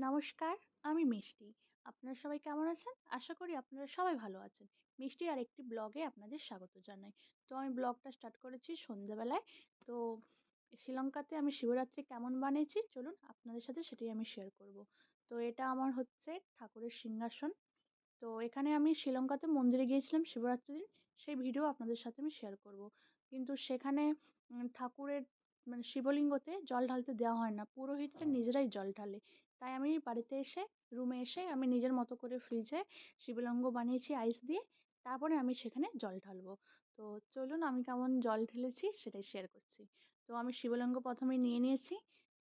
নমস্কার, আমি মিষ্টি। আপনারা সবাই কেমন আছেন? আশা করি আপনারা সবাই ভালো আছেন। মিষ্টির আরেকটি ব্লগে আপনাদের স্বাগত জানাই। তো আমি ব্লগটা স্টার্ট করেছি সন্ধ্যাবেলায়। তো শ্রীলঙ্কাতে আমি শিবরাত্রি কেমন বানিয়েছি চলুন আপনাদের সাথে সেটাই আমি শেয়ার করব। তো এটা আমার হচ্ছে ঠাকুরের সিংহাসন। তো এখানে আমি শ্রীলঙ্কাতে মন্দিরে গিয়েছিলাম শিবরাত্রির দিন। সেই ভিডিও আপনাদের সাথে আমি শেয়ার করব। কিন্তু সেখানে ঠাকুরের মানে শিবলিঙ্গতে জল ঢালতে দেওয়া হয় না। পুরোহিতরা নিজেরাই জল ঢালে। তাই আমি বাড়িতে এসে রুমে এসে আমি নিজের মতো করে ফ্রিজে শিবলিঙ্গ বানিয়েছি আইস দিয়ে। তারপরে আমি সেখানে জল ঢালবো। তো চলুন আমি কেমন জল ঢেলেছি সেটাই শেয়ার করছি। তো আমি শিবলিঙ্গ প্রথমে নিয়ে নিয়েছি।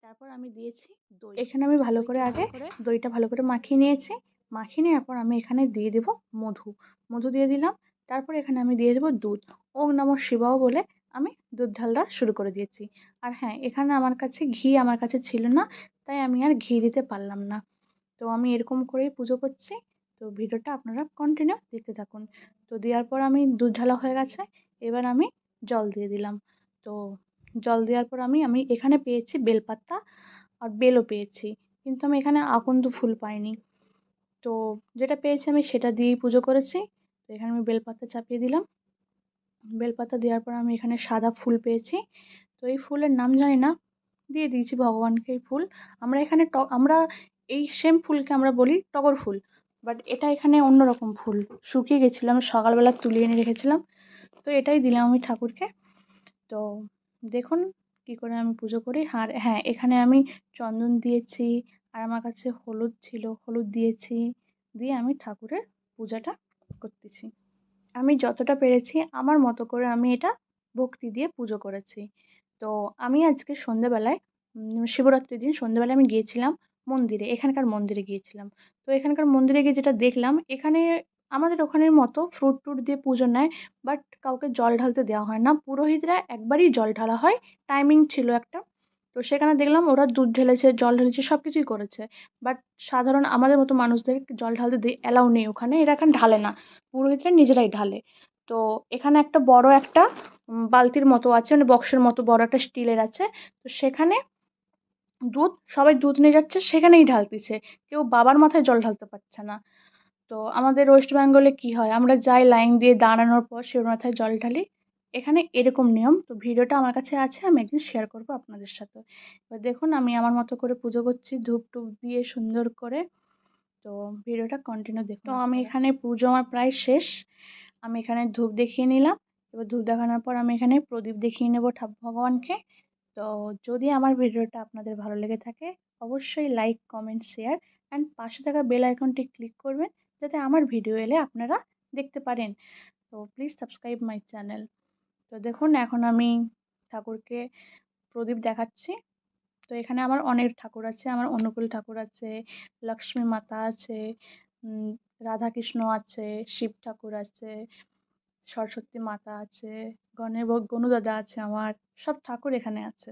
তারপর আমি দিয়েছি দই। এখানে আমি ভালো করে আগে দইটা ভালো করে মাখিয়ে নিয়েছি। মাখিয়ে নেওয়ার পর আমি এখানে দিয়ে দেব মধু। মধু দিয়ে দিলাম। তারপর এখানে আমি দিয়ে দেব দুধ। ওম নমঃ শিবায় বলে আমি দুধ ঢালা শুরু করে দিয়েছি। আর হ্যাঁ, এখানে আমার কাছে ঘি আমার কাছে ছিল না, তাই আমি আর ঘি দিতে পারলাম না। তো আমি এরকম করেই পুজো করছি। তো ভিডিওটা আপনারা কন্টিনিউ দেখতে থাকুন। তো দেওয়ার পর আমি দুধ ঢালা হয়ে গেছে। এবার আমি জল দিয়ে দিলাম। তো জল দেওয়ার পর আমি এখানে পেয়েছি বেলপাতা আর বেলও পেয়েছি। কিন্তু আমি এখানে আকন্দ ফুল পাইনি। তো যেটা পেয়েছি আমি সেটা দিয়েই পুজো করেছি। তো এখানে আমি বেলপাতা চাপিয়ে দিলাম। বেলপাতা দেওয়ার পর আমি এখানে সাদা ফুল পেয়েছি। তো এই ফুলের নাম জানি না, দিয়ে দিয়েছি ভগবানকে এই ফুল। আমরা এখানে আমরা এই সেম ফুলকে আমরা বলি টগর ফুল। বাট এটা এখানে অন্যরকম ফুল। শুকিয়ে গেছিলো, আমি সকালবেলা তুলে এনে রেখেছিলাম। তো এটাই দিলাম আমি ঠাকুরকে। তো দেখুন কি করে আমি পুজো করি। আর হ্যাঁ, এখানে আমি চন্দন দিয়েছি। আর আমার কাছে হলুদ ছিল, হলুদ দিয়েছি। দিয়ে আমি ঠাকুরের পূজাটা করতেছি। আমি যতটা পেরেছি আমার মতো করে আমি এটা ভক্তি দিয়ে পুজো করেছি। তো আমি আজকে সন্ধ্যেবেলায় শিবরাত্রির দিন সন্ধ্যেবেলায় আমি গিয়েছিলাম মন্দিরে, এখানকার মন্দিরে গিয়েছিলাম। তো এখানকার মন্দিরে গিয়ে যেটা দেখলাম, এখানে আমাদের ওখানের মতো ফ্রুট ট্রুট দিয়ে পুজো নেয়, বাট কাউকে জল ঢালতে দেওয়া হয় না। পুরোহিতরা একবারই জল ঢালা হয়, টাইমিং ছিল একটা। তো সেখানে দেখলাম ওরা দুধ ঢেলেছে, জল ঢেলেছে, সব কিছুই করেছে। বাট সাধারণ আমাদের মতো মানুষদের জল ঢালতে অ্যালাউ নেই ওখানে, এরা এখানে ঢালে না। পুরোহিতরা নিজেরাই ঢালে। তো এখানে একটা বড় একটা বালতির মতো আছে, মানে বক্সের মতো বড় একটা স্টিলের আছে। তো সেখানে সবাই দুধ নিয়ে যাচ্ছে, সেখানেই ঢালতেছে। কেউ বাবার মাথায় জল ঢালতে পারছে না। তো আমাদের ওয়েস্ট বেঙ্গলে কি হয়, আমরা যাই লাইন দিয়ে দাঁড়ানোর পর শিবের মাথায় জল ঢালি। এখানে এরকম নিয়ম। তো ভিডিওটা আমার কাছে আছে, আমি একদিন শেয়ার করবো আপনাদের সাথে। এবার দেখুন আমি আমার মতো করে পুজো করছি ধূপ টুপ দিয়ে সুন্দর করে। তো ভিডিওটা কন্টিনিউ দেখুন। তো আমি এখানে পুজো আমার প্রায় শেষ। আমি এখানে ধূপ দেখিয়ে নিলাম। এবার ধূপ দেখানোর পর আমি এখানে প্রদীপ দেখিয়ে নেবো ভগবানকে। তো যদি আমার ভিডিওটা আপনাদের ভালো লেগে থাকে, অবশ্যই লাইক, কমেন্ট, শেয়ার অ্যান্ড পাশে থাকা বেল আইকনটি ক্লিক করবেন, যাতে আমার ভিডিও এলে আপনারা দেখতে পারেন। তো প্লিজ সাবস্ক্রাইব মাই চ্যানেল। তো দেখুন এখন আমি ঠাকুরকে প্রদীপ দেখাচ্ছি। তো এখানে আমার অনেক ঠাকুর আছে। আমার অনুকূল ঠাকুর আছে, লক্ষ্মী মাতা আছে, উম রাধাকৃষ্ণ আছে, শিব ঠাকুর আছে, সরস্বতী মাতা আছে, গণু দাদা আছে আমার। সব ঠাকুর এখানে আছে।